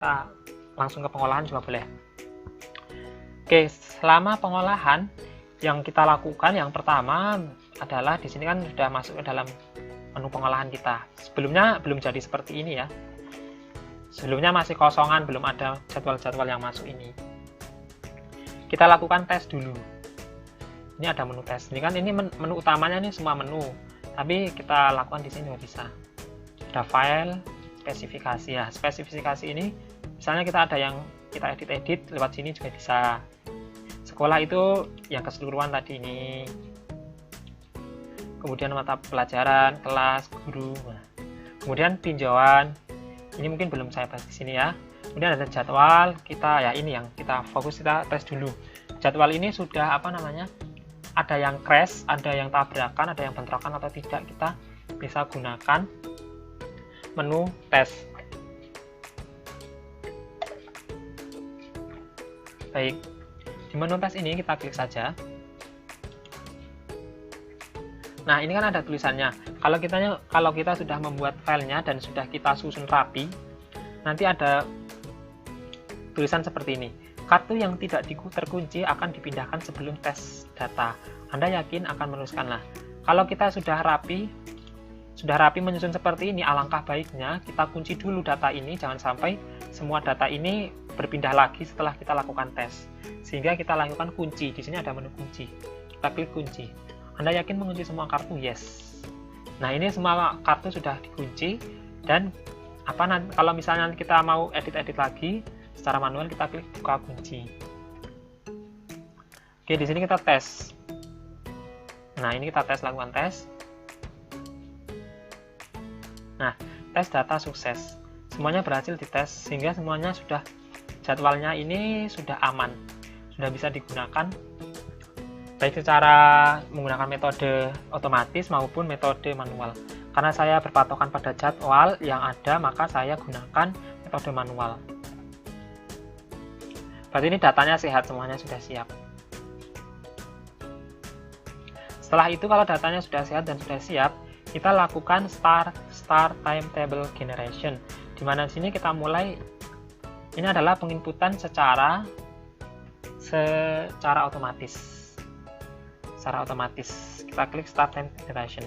kita langsung ke pengolahan juga boleh. Oke, selama pengolahan yang kita lakukan yang pertama adalah di sini kan sudah masuk ke dalam menu pengolahan kita. Sebelumnya belum jadi seperti ini ya. Sebelumnya masih kosongan, belum ada jadwal-jadwal yang masuk ini. Kita lakukan tes dulu. Ini ada menu tes. Ini kan ini menu utamanya nih semua menu. Tapi kita lakukan di sini juga bisa. Ada file, spesifikasi ya. Spesifikasi ini misalnya kita ada yang kita edit-edit lewat sini juga bisa. Sekolah itu yang keseluruhan tadi ini. Kemudian mata pelajaran, kelas, guru. Nah, kemudian tinjauan. Ini mungkin belum saya bahas di sini ya. Kemudian ada jadwal kita ya, ini yang kita fokus, kita tes dulu. Jadwal ini sudah apa namanya? Ada yang crash, ada yang tabrakan, ada yang bentrokan atau tidak, kita bisa gunakan menu tes. Baik, di menu tes ini kita klik saja. Nah, ini kan ada tulisannya. Kalau kita sudah membuat filenya dan sudah kita susun rapi, nanti ada tulisan seperti ini. Kartu yang tidak terkunci akan dipindahkan sebelum tes data. Anda yakin akan meneruskan. Nah, kalau kita sudah rapi menyusun seperti ini, alangkah baiknya kita kunci dulu data ini, jangan sampai semua data ini berpindah lagi setelah kita lakukan tes. Sehingga kita lakukan kunci. Di sini ada menu kunci. Kita klik kunci. Anda yakin mengunci semua kartu? Yes. Nah, ini semua kartu sudah dikunci dan kalau misalnya kita mau edit-edit lagi secara manual, kita klik buka kunci. Oke, di sini kita tes. Nah, ini kita tes, lakukan tes. Nah, tes data sukses. Semuanya berhasil dites sehingga semuanya sudah, jadwalnya ini sudah aman. Sudah bisa digunakan baik secara menggunakan metode otomatis maupun metode manual. Karena saya berpatokan pada jadwal yang ada, maka saya gunakan metode manual. Berarti ini datanya sehat, semuanya sudah siap. Setelah itu kalau datanya sudah sehat dan sudah siap, kita lakukan start timetable generation. Di mana di sini kita mulai, ini adalah penginputan secara otomatis. Secara otomatis kita klik start time generation,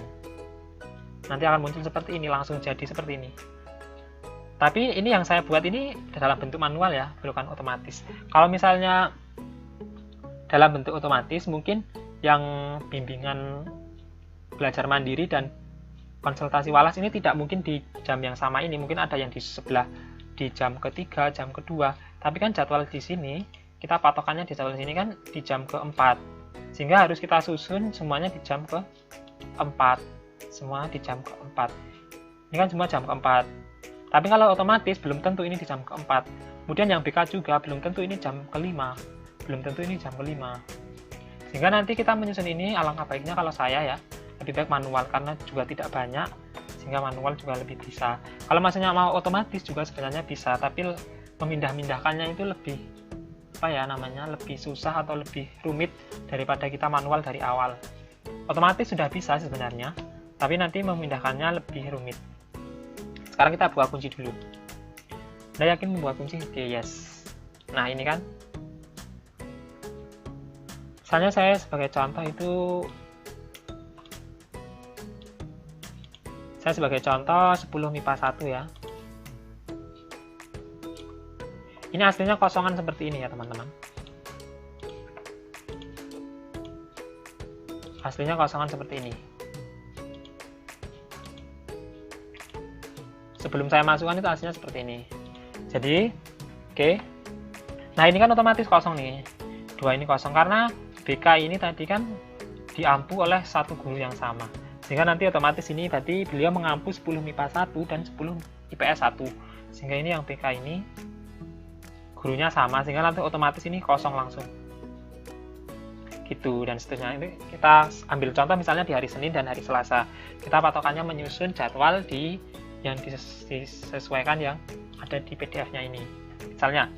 nanti akan muncul seperti ini, langsung jadi seperti ini. Tapi ini yang saya buat ini dalam bentuk manual ya, bukan otomatis. Kalau misalnya dalam bentuk otomatis, mungkin yang bimbingan belajar mandiri dan konsultasi walas ini tidak mungkin di jam yang sama ini, mungkin ada yang di sebelah, di jam ketiga, jam kedua. Tapi kan jadwal di sini, kita patokannya di jadwal sini kan di jam keempat. Sehingga harus kita susun semuanya di jam keempat. Semua di jam keempat. Ini kan semua jam keempat. Tapi kalau otomatis belum tentu ini di jam keempat. Kemudian yang BK juga belum tentu ini jam kelima. Belum tentu ini jam kelima. Sehingga nanti kita menyusun ini, alangkah baiknya kalau saya ya, lebih baik manual karena juga tidak banyak. Sehingga manual juga lebih bisa. Kalau maksudnya mau otomatis juga sebenarnya bisa. Tapi memindah-mindahkannya itu lebih lebih susah atau lebih rumit daripada kita manual dari awal. Otomatis sudah bisa sebenarnya, tapi nanti memindahkannya lebih rumit. Sekarang kita buka kunci dulu. Anda yakin membuat kunci? Oke, yes. Nah, ini kan. Misalnya saya sebagai contoh itu, saya sebagai contoh 10 MIPA 1 ya. Ini aslinya kosongan seperti ini ya teman-teman. Aslinya kosongan seperti ini. Sebelum saya masukkan itu aslinya seperti ini. Jadi, oke. Nah, ini kan otomatis kosong nih. 2 ini kosong karena BK ini tadi kan diampu oleh satu guru yang sama. Sehingga nanti otomatis ini tadi beliau mengampu 10 MIPA 1 dan 10 IPS 1. Sehingga ini yang BK ini gurunya sama, sehingga nanti otomatis ini kosong langsung gitu dan seterusnya. Ini kita ambil contoh misalnya di hari Senin dan hari Selasa, kita patokannya menyusun jadwal yang disesuaikan yang ada di PDF-nya ini. Misalnya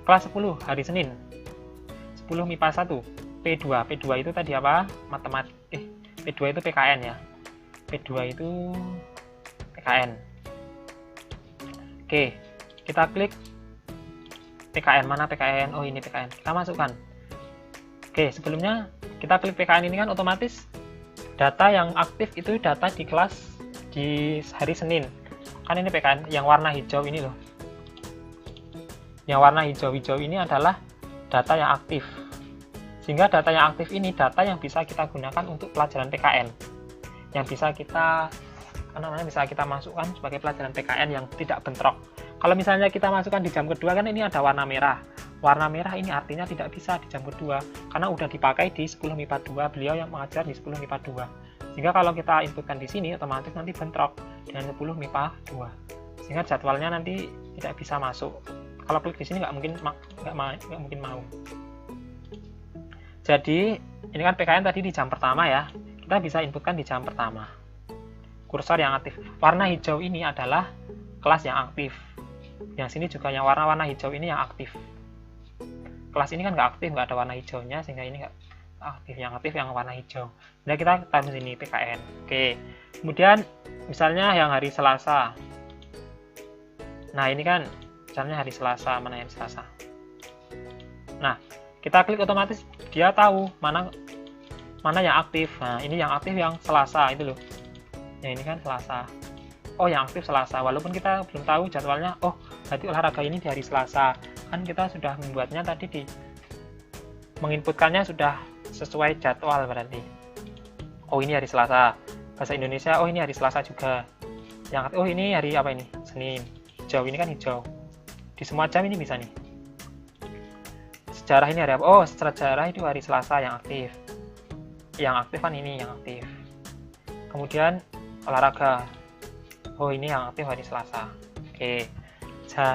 kelas 10 hari Senin 10 MIPA 1 P2 itu tadi apa? P2 itu PKN ya. P2 itu PKN. Oke, kita klik PKN. Mana PKN? Oh ini PKN, kita masukkan. Oke, sebelumnya kita klik PKN ini kan otomatis data yang aktif itu data di kelas di hari Senin. Kan ini PKN yang warna hijau ini loh. Yang warna hijau-hijau ini adalah data yang aktif. Sehingga data yang aktif ini data yang bisa kita gunakan untuk pelajaran PKN. Yang bisa kita bisa kita masukkan sebagai pelajaran PKN yang tidak bentrok. Kalau misalnya kita masukkan di jam kedua kan ini ada warna merah. Warna merah ini artinya tidak bisa di jam kedua karena udah dipakai di 10 MIPA 2, beliau yang mengajar di 10 MIPA 2. Sehingga kalau kita inputkan di sini otomatis nanti bentrok dengan 10 MIPA 2. Sehingga jadwalnya nanti tidak bisa masuk. Kalau klik di sini nggak mungkin mau. Jadi ini kan PKN tadi di jam pertama ya. Kita bisa inputkan di jam pertama. Kursor yang aktif. Warna hijau ini adalah kelas yang aktif. Yang sini juga yang warna-warna hijau ini yang aktif. Kelas ini kan nggak aktif, nggak ada warna hijaunya, sehingga ini nggak aktif. Yang aktif yang warna hijau. Jadi kita taruh sini PKN. Oke. Kemudian misalnya yang hari Selasa. Nah ini kan misalnya hari Selasa, mana yang Selasa. Nah kita klik otomatis dia tahu mana yang aktif. Nah ini yang aktif yang Selasa itu loh. Ya ini kan Selasa. Oh yang aktif Selasa. Walaupun kita belum tahu jadwalnya. Oh berarti olahraga ini di hari Selasa. Kan kita sudah membuatnya tadi menginputkannya sudah sesuai jadwal berarti. Oh ini hari Selasa. Bahasa Indonesia. Oh ini hari Selasa juga. Yang oh ini hari apa ini? Senin. Hijau ini kan hijau. Di semua jam ini bisa nih. Sejarah ini hari apa? Oh sejarah itu hari Selasa yang aktif. Yang aktif kan ini yang aktif. Kemudian olahraga. Oh ini yang aktif hari Selasa. Oke.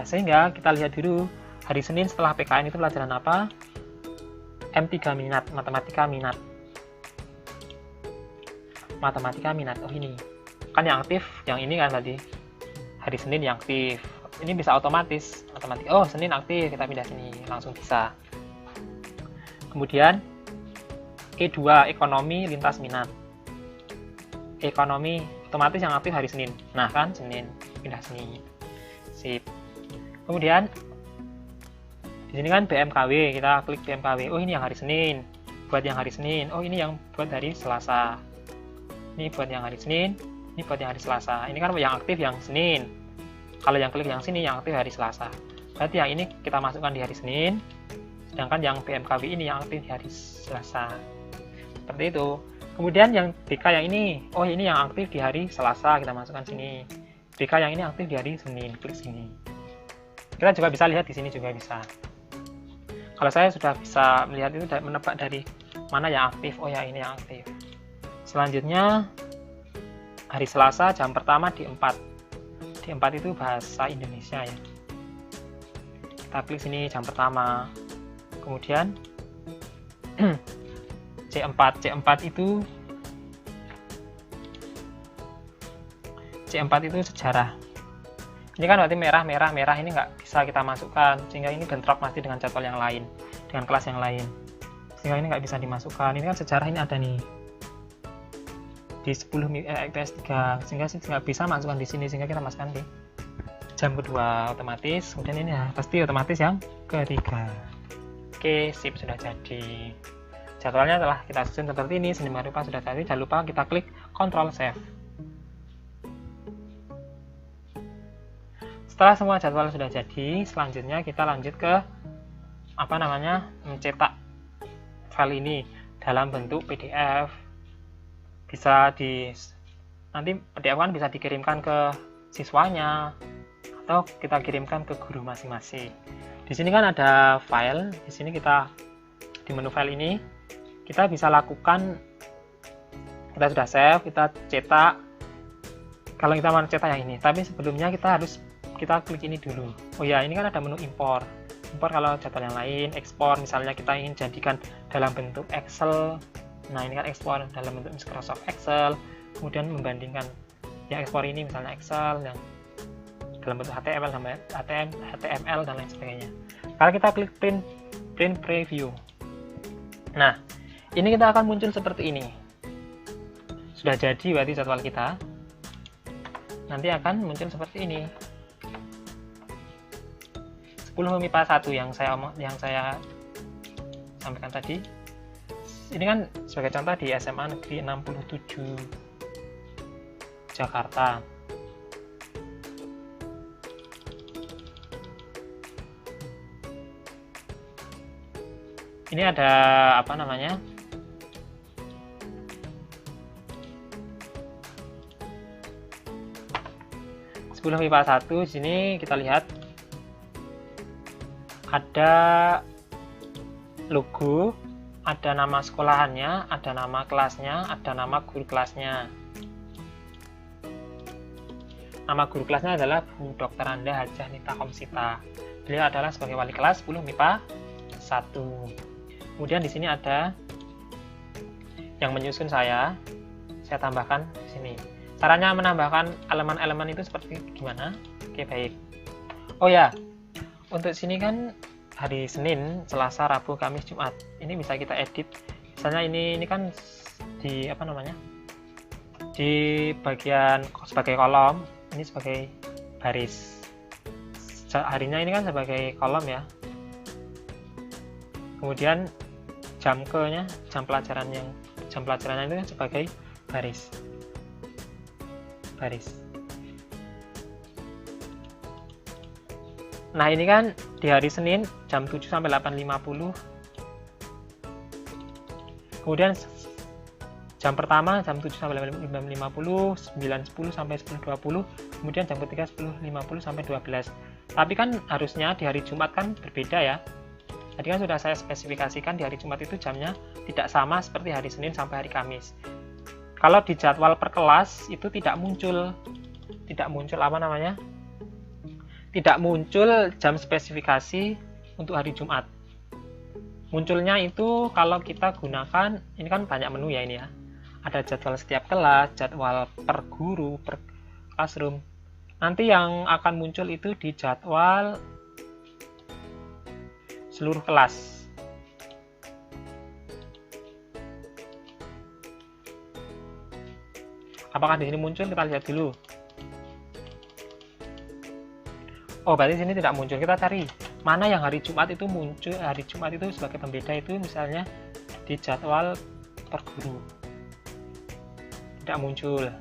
Sehingga kita lihat dulu hari Senin setelah PKN itu pelajaran apa? M3 minat, matematika minat. Matematika minat. Oh ini. Kan yang aktif, yang ini kan tadi. Hari Senin yang aktif. Ini bisa otomatis matematika. Oh, Senin aktif, kita pindah sini, langsung bisa. Kemudian E2 ekonomi lintas minat. Ekonomi otomatis yang aktif hari Senin. Nah, kan Senin, pindah sini. Sip. Kemudian di sini kan BMKW, kita klik BMKW. Oh, ini yang hari Senin. Buat yang hari Senin. Oh, ini yang buat hari Selasa. Ini buat yang hari Senin, ini buat yang hari Selasa. Ini kan yang aktif yang Senin. Kalau yang klik yang sini yang aktif hari Selasa. Berarti yang ini kita masukkan di hari Senin. Sedangkan yang BMKW ini yang aktif di hari Selasa. Seperti itu. Kemudian yang BK yang ini, oh ini yang aktif di hari Selasa, kita masukkan sini. BK yang ini aktif di hari Senin, klik sini. Kita juga bisa lihat di sini juga bisa. Kalau saya sudah bisa melihat itu menebak dari mana yang aktif, oh ya ini yang aktif. Selanjutnya hari Selasa jam pertama di 4. Di 4 itu bahasa Indonesia ya. Kita klik sini jam pertama. Kemudian C4 itu sejarah. Ini kan berarti merah ini nggak bisa kita masukkan, sehingga ini bentrok nanti dengan jadwal yang lain, dengan kelas yang lain, sehingga ini nggak bisa dimasukkan. Ini kan sejarah ini ada nih di 10 IPS 3, sehingga nggak bisa masukkan di sini, sehingga kita masukkan di jam kedua otomatis. Kemudian ini ya pasti otomatis yang ketiga. Oke, sip, sudah jadi. Jadwalnya telah kita susun seperti ini, sedemikian rupa sudah jadi. Jangan lupa kita klik Ctrl Save. Setelah semua jadwal sudah jadi, selanjutnya kita lanjut ke mencetak file ini dalam bentuk PDF. Bisa nanti PDF kan bisa dikirimkan ke siswanya atau kita kirimkan ke guru masing-masing. Di sini kan ada file, di sini kita di menu file ini kita bisa lakukan, kita sudah save, kita cetak. Kalau kita mau cetak yang ini, tapi sebelumnya kita klik ini dulu. Oh ya, ini kan ada menu impor kalau jadwal yang lain, ekspor misalnya kita ingin jadikan dalam bentuk Excel. Nah ini kan ekspor dalam bentuk Microsoft Excel, kemudian membandingkan yang ekspor ini misalnya Excel yang dalam bentuk HTML dan lain sebagainya. Kalau kita klik print preview, nah ini kita akan muncul seperti ini. Sudah jadi berarti jadwal kita nanti akan muncul seperti ini. 10 MIPA 1 yang saya sampaikan tadi. Ini kan sebagai contoh di SMA Negeri 67 Jakarta. Ini ada apa namanya? MIPA 1 di sini kita lihat ada logo, ada nama sekolahannya, ada nama kelasnya, ada nama guru kelasnya. Nama guru kelasnya adalah Bu Dr. Anda Hajah Nita Komsita. Beliau adalah sebagai wali kelas 10 MIPA 1. Kemudian di sini ada yang menyusun saya tambahkan di sini. Caranya menambahkan elemen-elemen itu seperti gimana? Oke, baik. Oh ya, untuk sini kan hari Senin, Selasa, Rabu, Kamis, Jumat. Ini bisa kita edit. Misalnya ini kan di apa namanya? Di bagian sebagai kolom, ini sebagai baris. Harinya ini kan sebagai kolom ya. Kemudian jam pelajarannya itu kan sebagai baris. Nah, ini kan di hari Senin jam 7 sampai 8.50. Kemudian jam pertama jam 7 sampai 8.50, 9.10 sampai 10.20, kemudian jam ketiga 10.50 sampai 12. Tapi kan harusnya di hari Jumat kan berbeda ya. Tadi kan sudah saya spesifikasikan di hari Jumat itu jamnya tidak sama seperti hari Senin sampai hari Kamis. Kalau di jadwal per kelas itu tidak muncul apa namanya? Tidak muncul jam spesifikasi untuk hari Jumat. Munculnya itu kalau kita gunakan, ini kan banyak menu ya ini ya. Ada jadwal setiap kelas, jadwal per guru, per classroom. Nanti yang akan muncul itu di jadwal seluruh kelas. Apakah di sini muncul? Kita lihat dulu. Oh, berarti sini tidak muncul. Kita cari mana yang hari Jumat itu muncul. Hari Jumat itu sebagai pembeda itu misalnya di jadwal per guru. Tidak muncul.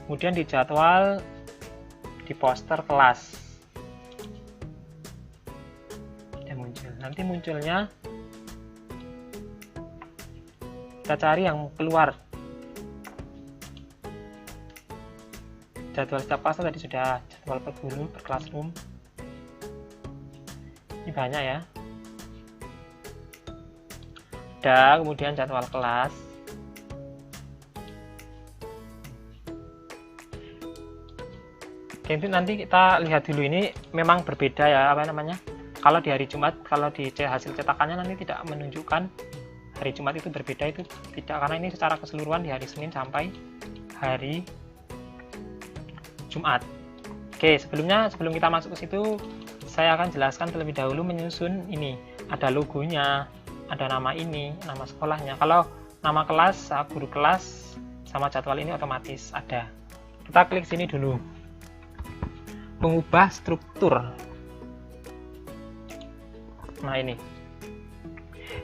Kemudian di jadwal di poster kelas. Tidak muncul. Nanti munculnya kita cari yang keluar. Jadwal setiap kelas tadi sudah, jadwal per guru, per classroom. Ini banyak ya. Ada kemudian jadwal kelas. Oke, itu nanti kita lihat dulu, ini memang berbeda ya apa namanya. Kalau di hari Jumat, kalau di hasil cetakannya nanti tidak menunjukkan hari Jumat itu berbeda, itu tidak, karena ini secara keseluruhan di hari Senin sampai hari Jumat. Oke, sebelum kita masuk ke situ, saya akan jelaskan terlebih dahulu menyusun ini. Ada logonya, ada nama ini, nama sekolahnya. Kalau nama kelas, guru kelas, sama jadwal ini otomatis ada. Kita klik sini dulu. Mengubah struktur. Nah, ini.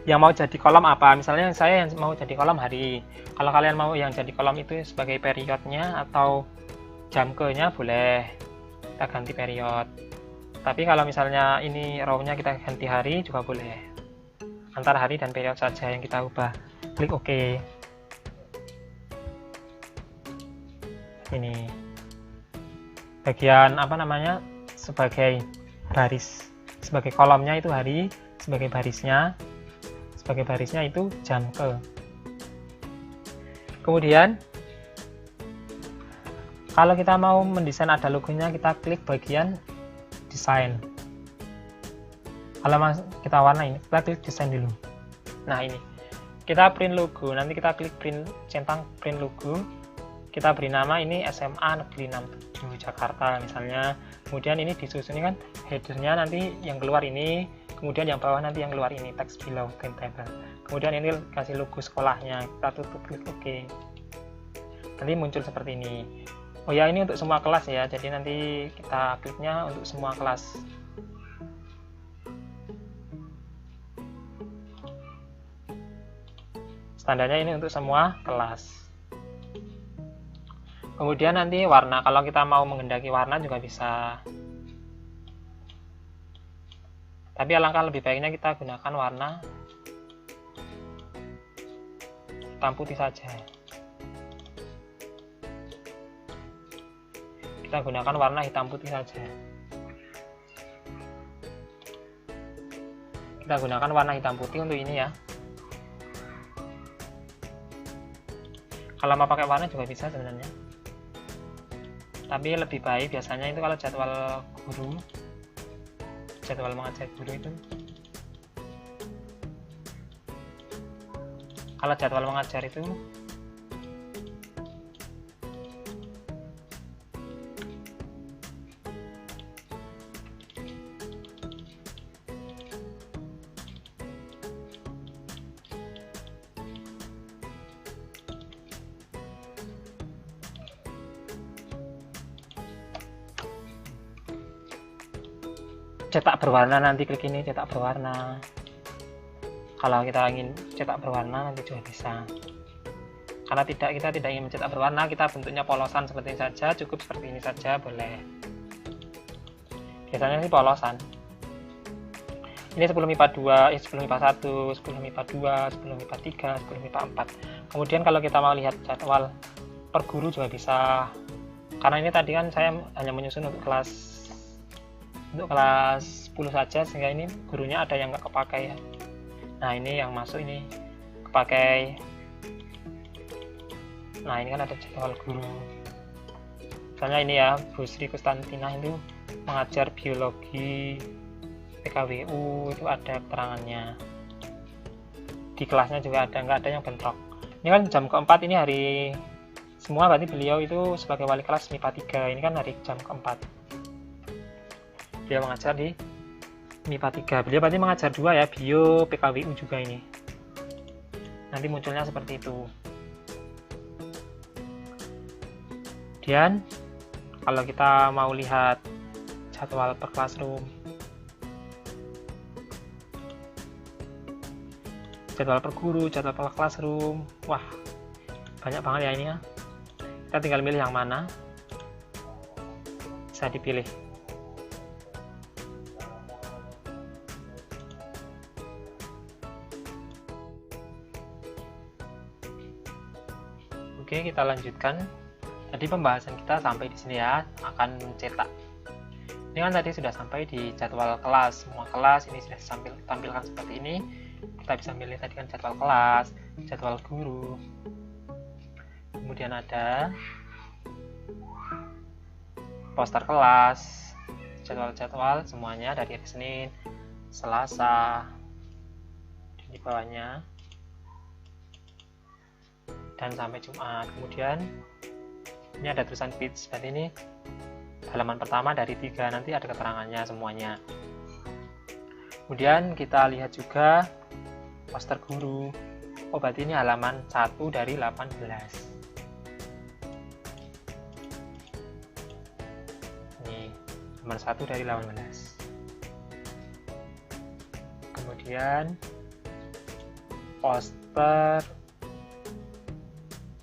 Yang mau jadi kolom apa? Misalnya saya yang mau jadi kolom hari. Kalau kalian mau yang jadi kolom itu sebagai periodnya atau jam ke-nya boleh kita ganti period. Tapi kalau misalnya ini row-nya kita ganti hari juga boleh. Antara hari dan period saja yang kita ubah. Klik OK. Ini bagian apa namanya? Sebagai baris. Sebagai kolomnya itu hari, sebagai barisnya itu jam ke. Kemudian kalau kita mau mendesain ada logonya, kita klik bagian desain. Kalau kita warna ini, kita klik desain dulu. Nah, ini kita print logo. Nanti kita klik centang print logo. Kita beri nama ini SMA Negeri 67 Jakarta misalnya. Kemudian ini disusun kan headernya nanti yang keluar ini, kemudian yang bawah nanti yang keluar ini text below printable. Kemudian ini kasih logo sekolahnya. Kita tutup, klik OK. Nanti muncul seperti ini. Oh ya, ini untuk semua kelas ya, jadi nanti kita kliknya untuk semua kelas. Standarnya ini untuk semua kelas. Kemudian nanti warna, kalau kita mau menghendaki warna juga bisa. Tapi alangkah lebih baiknya kita gunakan warna hitam putih saja. Kita gunakan warna hitam putih saja. Kita gunakan warna hitam putih untuk ini ya. Kalau mau pakai warna juga bisa sebenarnya. Tapi lebih baik biasanya itu kalau jadwal guru, jadwal mengajar guru itu, kalau jadwal mengajar itu cetak berwarna, nanti klik ini cetak berwarna. Kalau kita ingin cetak berwarna nanti juga bisa. Karena kita tidak ingin mencetak berwarna, kita bentuknya polosan seperti ini saja, cukup seperti ini saja boleh. Biasanya sih polosan. Ini sebelum MIPA 2, sebelum MIPA 1, sebelum MIPA 2, sebelum MIPA 3, sebelum MIPA 4. Kemudian kalau kita mau lihat jadwal per guru juga bisa. Karena ini tadi kan saya hanya menyusun untuk kelas 10 saja, sehingga ini gurunya ada yang nggak kepakai ya. Nah ini yang masuk ini kepakai. Nah ini kan ada jadwal guru. Misalnya ini ya, Bu Sri Kustantina itu mengajar biologi PKWU, itu ada keterangannya. Di kelasnya juga ada, nggak ada yang bentrok. Ini kan jam keempat, ini hari semua, berarti beliau itu sebagai wali kelas MIPA 3, ini kan hari jam keempat. Dia mengajar di MIPA 3. Beliau berarti mengajar 2 ya, bio, PKWU juga ini. Nanti munculnya seperti itu. Kemudian kalau kita mau lihat jadwal per classroom, jadwal per guru, jadwal per classroom, wah banyak banget ya ini ya. Kita tinggal milih yang mana, bisa dipilih. Oke, kita lanjutkan. Tadi pembahasan kita sampai di sini ya, akan mencetak. Ini kan tadi sudah sampai di jadwal kelas, semua kelas ini sudah tampilkan seperti ini. Kita bisa milih tadi kan jadwal kelas, jadwal guru. Kemudian ada poster kelas, jadwal-jadwal semuanya dari hari Senin, Selasa, dan di bawahnya, dan sampai Jumat. Kemudian ini ada tulisan page, berarti ini halaman pertama dari 3, nanti ada keterangannya semuanya. Kemudian kita lihat juga poster guru. Oh berarti ini halaman 1 dari 18. Ini halaman 1 dari 18. Kemudian poster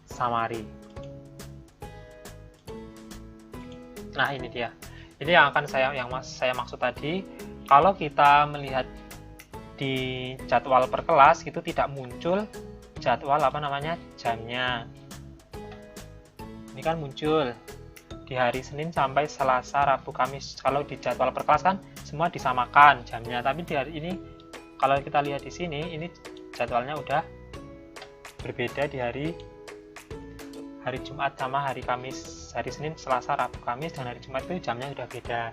summary. Nah ini dia. Ini yang akan saya maksud tadi. Kalau kita melihat di jadwal per kelas itu tidak muncul jadwal jamnya. Ini kan muncul di hari Senin sampai Selasa, Rabu, Kamis. Kalau di jadwal per kelas kan semua disamakan jamnya. Tapi di hari ini kalau kita lihat di sini, ini jadwalnya udah berbeda di hari Jumat sama hari Kamis. Hari Senin, Selasa, Rabu, Kamis, dan hari Jumat itu jamnya sudah beda.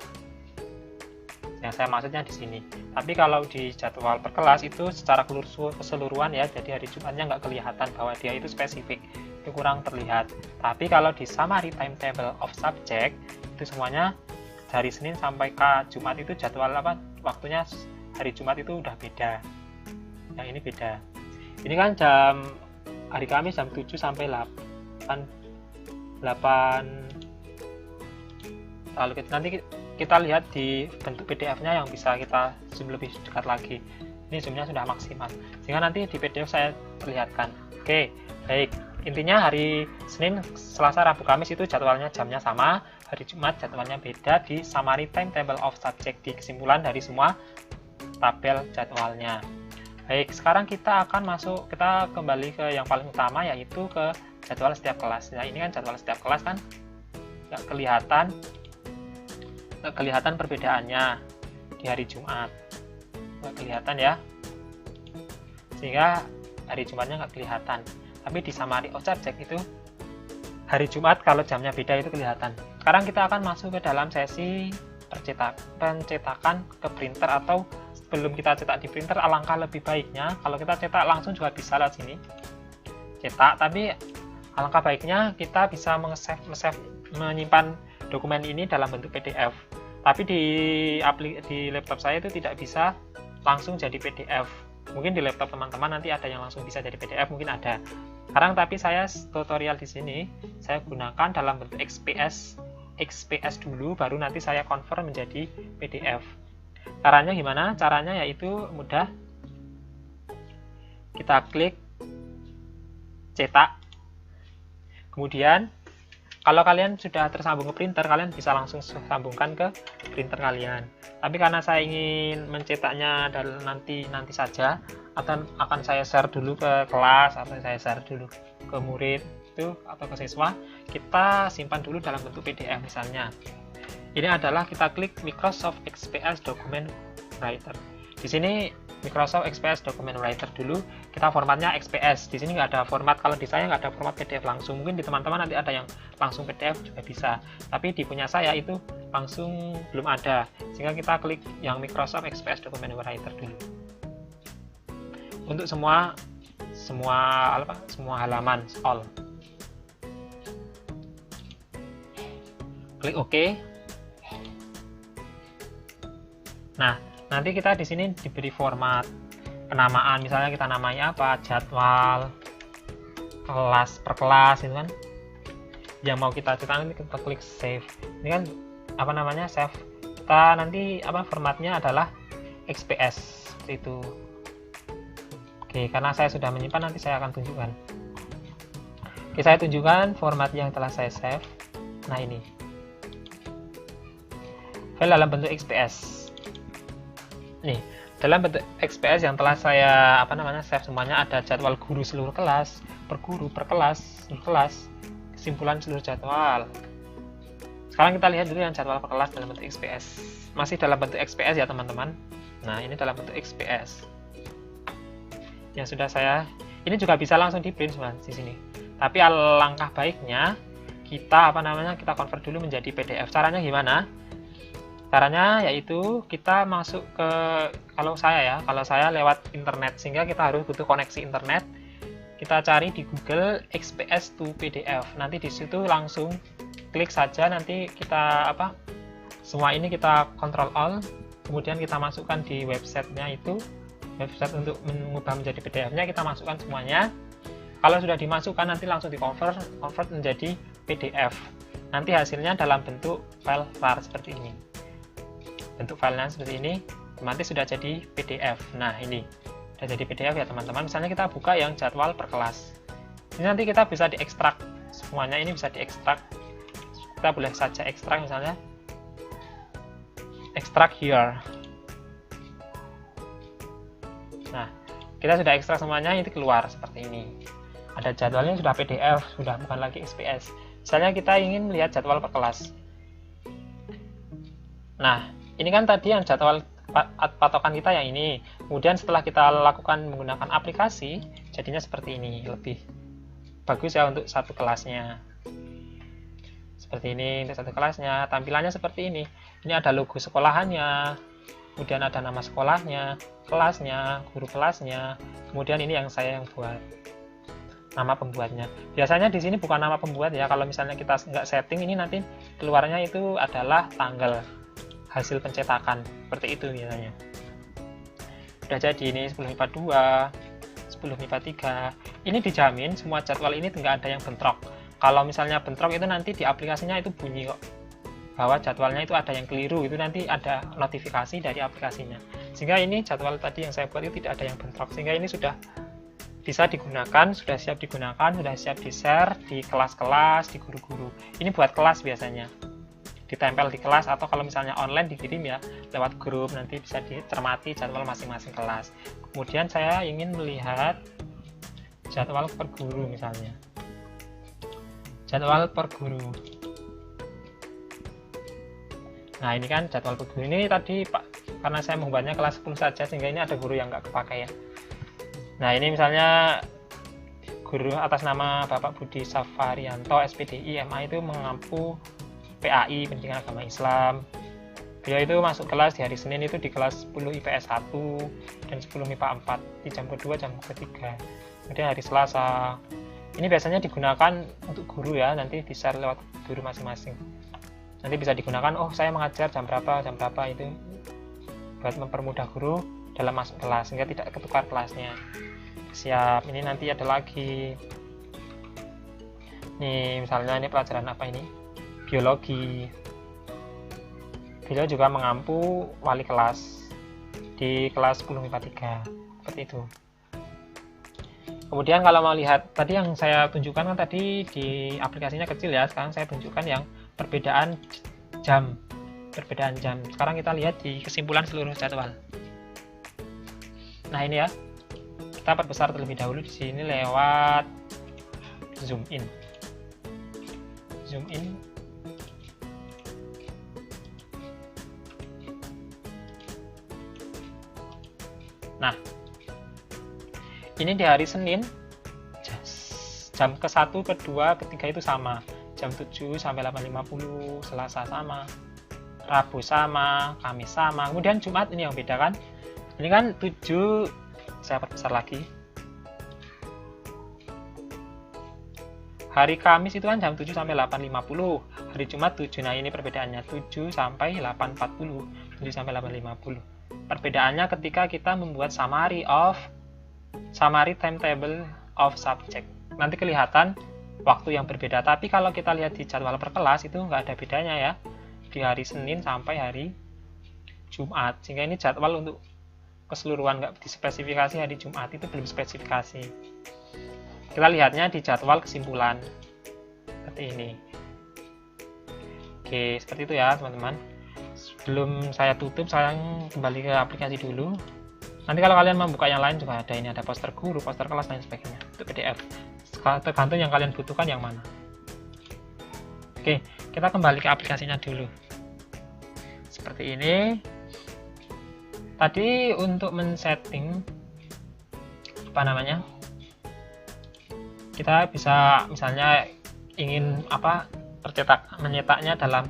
Yang saya maksudnya di sini. Tapi kalau di jadwal per kelas itu secara keseluruhan ya, jadi hari Jumatnya nggak kelihatan bahwa dia itu spesifik, itu kurang terlihat. Tapi kalau di summary timetable of subject itu semuanya dari Senin sampai ke Jumat itu jadwal waktunya hari Jumat itu udah beda. Yang ini beda. Ini kan hari Kamis jam 7 sampai 8. Lalu nanti kita lihat di bentuk PDF-nya yang bisa kita zoom lebih dekat lagi. Ini zoomnya sudah maksimal, sehingga nanti di PDF saya perlihatkan. Oke, baik. Intinya hari Senin, Selasa, Rabu, Kamis itu jadwalnya jamnya sama. Hari Jumat jadwalnya beda di summary timetable of subject, di kesimpulan dari semua tabel jadwalnya. Baik, sekarang kita akan kita kembali ke yang paling utama, yaitu ke jadwal setiap kelas. Nah, ini kan jadwal setiap kelas kan nggak kelihatan perbedaannya di hari Jumat. Nggak kelihatan ya. Sehingga hari Jumatnya nggak kelihatan. Tapi di summary of subject itu hari Jumat kalau jamnya beda itu kelihatan. Sekarang kita akan masuk ke dalam sesi pencetakan ke printer, atau sebelum kita cetak di printer, alangkah lebih baiknya kalau kita cetak langsung juga bisa lewat sini cetak, tapi alangkah baiknya kita bisa menyimpan dokumen ini dalam bentuk PDF. Tapi di laptop saya itu tidak bisa langsung jadi PDF. Mungkin di laptop teman-teman nanti ada yang langsung bisa jadi PDF, mungkin ada. Sekarang tapi saya tutorial di sini saya gunakan dalam bentuk XPS dulu, baru nanti saya convert menjadi PDF. Caranya gimana? Caranya yaitu mudah. Kita klik cetak. Kemudian kalau kalian sudah tersambung ke printer, kalian bisa langsung sambungkan ke printer kalian. Tapi karena saya ingin mencetaknya nanti saja, akan saya share dulu ke kelas, atau saya share dulu ke murid itu atau ke siswa, kita simpan dulu dalam bentuk PDF misalnya. Ini adalah kita klik Microsoft XPS Document Writer. Di sini Microsoft XPS Document Writer dulu, kita formatnya XPS. Di sini nggak ada format, kalau di saya nggak ada format PDF langsung. Mungkin di teman-teman nanti ada yang langsung PDF juga bisa. Tapi di punya saya itu langsung belum ada. Sehingga kita klik yang Microsoft XPS Document Writer dulu. Untuk semua halaman, all. Klik OK. Nah, nanti kita di sini diberi format penamaan, misalnya kita namai apa, jadwal kelas per kelas itu kan. Yang mau kita cetak nanti kita klik save. Ini kan apa namanya, save. Kita nanti formatnya adalah XPS seperti itu. Oke, karena saya sudah menyimpan, nanti saya akan tunjukkan. Oke, saya tunjukkan format yang telah saya save. Nah, ini file dalam bentuk XPS. Nih, dalam bentuk XPS yang telah saya save semuanya, ada jadwal guru seluruh kelas, per guru, per kelas, seluruh kelas, kesimpulan seluruh jadwal. Sekarang kita lihat dulu yang jadwal per kelas dalam bentuk XPS. Masih dalam bentuk XPS ya teman-teman. Nah, ini dalam bentuk XPS. Yang sudah ini juga bisa langsung di print di sini. Tapi alangkah baiknya kita kita convert dulu menjadi PDF. Caranya gimana? Caranya yaitu kita masuk ke, kalau saya lewat internet, sehingga kita harus butuh koneksi internet. Kita cari di Google XPS to PDF. Nanti di situ langsung klik saja, nanti kita semua ini kita Ctrl Alt, kemudian kita masukkan di websitenya itu, website untuk mengubah menjadi PDF-nya, kita masukkan semuanya. Kalau sudah dimasukkan, nanti langsung di convert menjadi PDF. Nanti hasilnya dalam bentuk file RAR seperti ini. Bentuk filenya seperti ini, otomatis sudah jadi PDF. Nah, ini sudah jadi PDF ya teman-teman. Misalnya kita buka yang jadwal per kelas. Ini nanti kita bisa diekstrak semuanya, ini bisa diekstrak. Kita boleh saja ekstrak, misalnya ekstrak here. Nah, kita sudah ekstrak semuanya, ini keluar seperti ini. Ada jadwalnya sudah PDF, sudah bukan lagi XPS. Misalnya kita ingin melihat jadwal per kelas. Nah, ini kan tadi yang jadwal patokan kita yang ini. Kemudian setelah kita lakukan menggunakan aplikasi, jadinya seperti ini. Lebih bagus ya untuk satu kelasnya. Seperti ini untuk satu kelasnya. Tampilannya seperti ini. Ini ada logo sekolahannya. Kemudian ada nama sekolahnya, kelasnya, guru kelasnya. Kemudian ini yang saya yang buat. Nama pembuatnya. Biasanya di sini bukan nama pembuat ya. Kalau misalnya kita nggak setting, ini nanti keluarnya itu adalah tanggal hasil pencetakan, seperti itu biasanya. Udah jadi ini 10 MIPA 2, 10 MIPA 3. Ini dijamin semua jadwal ini nggak ada yang bentrok. Kalau misalnya bentrok itu nanti di aplikasinya itu bunyi kok, bahwa jadwalnya itu ada yang keliru, itu nanti ada notifikasi dari aplikasinya. Sehingga ini jadwal tadi yang saya buat itu tidak ada yang bentrok, sehingga ini sudah bisa digunakan, sudah siap digunakan, sudah siap di-share di kelas-kelas, di guru-guru. Ini buat kelas biasanya, ditempel di kelas, atau kalau misalnya online dikirim ya lewat grup, nanti bisa dicermati jadwal masing-masing kelas. Kemudian saya ingin melihat jadwal per guru, misalnya jadwal per guru. Nah, ini kan jadwal per guru. Ini tadi karena saya membuatnya kelas 10 saja, sehingga ini ada guru yang nggak kepakai ya. Nah, ini misalnya guru atas nama Bapak Budi Safarianto, SPDI, MA itu mengampu PAI, Pendidikan Agama Islam. Beliau itu masuk kelas di hari Senin itu di kelas 10 IPS 1 dan 10 MIPA 4 di jam kedua, jam ketiga. Kemudian hari Selasa. Ini biasanya digunakan untuk guru ya, nanti di-share lewat guru masing-masing. Nanti bisa digunakan, oh saya mengajar jam berapa itu buat mempermudah guru dalam masuk kelas sehingga tidak ketukar kelasnya. Siap. Ini nanti ada lagi nih, misalnya ini pelajaran apa ini, biologi. Beliau juga mengampu wali kelas di kelas 10 MIPA 3 seperti itu. Kemudian kalau mau lihat tadi yang saya tunjukkan kan tadi di aplikasinya kecil ya, sekarang saya tunjukkan yang perbedaan jam. Sekarang kita lihat di kesimpulan seluruh jadwal. Nah, ini ya, kita perbesar terlebih dahulu di sini lewat zoom in. Nah, ini di hari Senin jam ke-1, ke-2, ke-3 itu sama, jam 7 sampai 8.50, Selasa sama, Rabu sama, Kamis sama. Kemudian Jumat ini yang beda kan, ini kan 7, saya perbesar lagi. Hari Kamis itu kan jam 7 sampai 8.50, hari Jumat 7. Nah, ini perbedaannya 7 sampai 8.40, 7 sampai 8.50. Perbedaannya ketika kita membuat summary timetable of subject. Nanti kelihatan waktu yang berbeda. Tapi kalau kita lihat di jadwal per kelas itu nggak ada bedanya ya, di hari Senin sampai hari Jumat. Sehingga ini jadwal untuk keseluruhan, nggak dispesifikasi hari Jumat, itu belum spesifikasi. Kita lihatnya di jadwal kesimpulan seperti ini. Oke, seperti itu ya teman-teman. Sebelum saya tutup, saya kembali ke aplikasi dulu. Nanti kalau kalian membuka yang lain juga ada, ini ada poster guru, poster kelas, dan sebagainya. Itu PDF. Tergantung yang kalian butuhkan yang mana. Oke, kita kembali ke aplikasinya dulu. Seperti ini. Tadi untuk men-setting kita bisa misalnya ingin menyetaknya dalam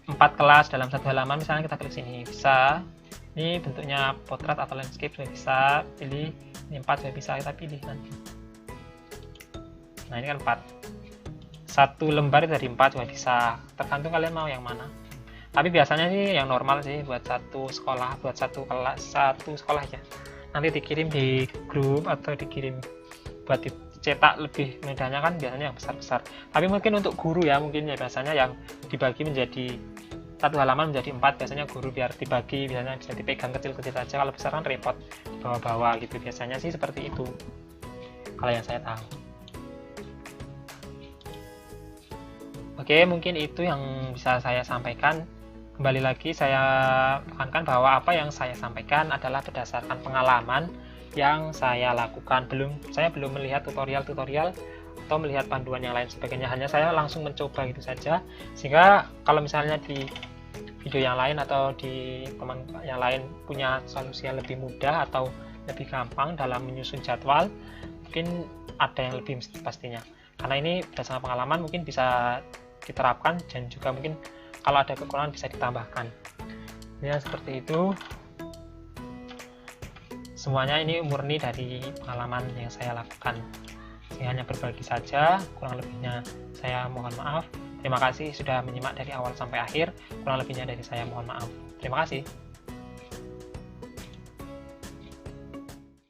4 kelas dalam satu halaman, misalnya kita klik sini, bisa. Ini bentuknya potret atau landscape juga bisa, pilih. Ini 4 juga bisa, kita pilih nanti. Nah, ini kan 4. Satu lembar dari 4 juga bisa, tergantung kalian mau yang mana. Tapi biasanya sih yang normal sih, buat satu sekolah, buat satu kelas, satu sekolah aja. Nanti dikirim di grup atau dikirim buat dicetak lebih mudahnya kan biasanya yang besar-besar. Tapi mungkin untuk guru ya, mungkin ya biasanya yang dibagi menjadi satu halaman menjadi 4, biasanya guru biar dibagi, biasanya bisa dipegang kecil-kecil saja. Kalau besar kan repot bawa-bawa gitu, biasanya sih seperti itu kalau yang saya tahu. Oke, mungkin itu yang bisa saya sampaikan. Kembali lagi saya tekankan bahwa apa yang saya sampaikan adalah berdasarkan pengalaman yang saya lakukan. Saya belum melihat tutorial-tutorial atau melihat panduan yang lain sebagainya, hanya saya langsung mencoba gitu saja. Sehingga kalau misalnya di video yang lain atau di teman yang lain punya solusi yang lebih mudah atau lebih gampang dalam menyusun jadwal, mungkin ada yang lebih pastinya. Karena ini berdasarkan pengalaman mungkin bisa diterapkan, dan juga mungkin kalau ada kekurangan bisa ditambahkan. Ya, seperti itu. Semuanya ini murni dari pengalaman yang saya lakukan. Saya hanya berbagi saja, kurang lebihnya saya mohon maaf. Terima kasih sudah menyimak dari awal sampai akhir. Kurang lebihnya dari saya mohon maaf. Terima kasih.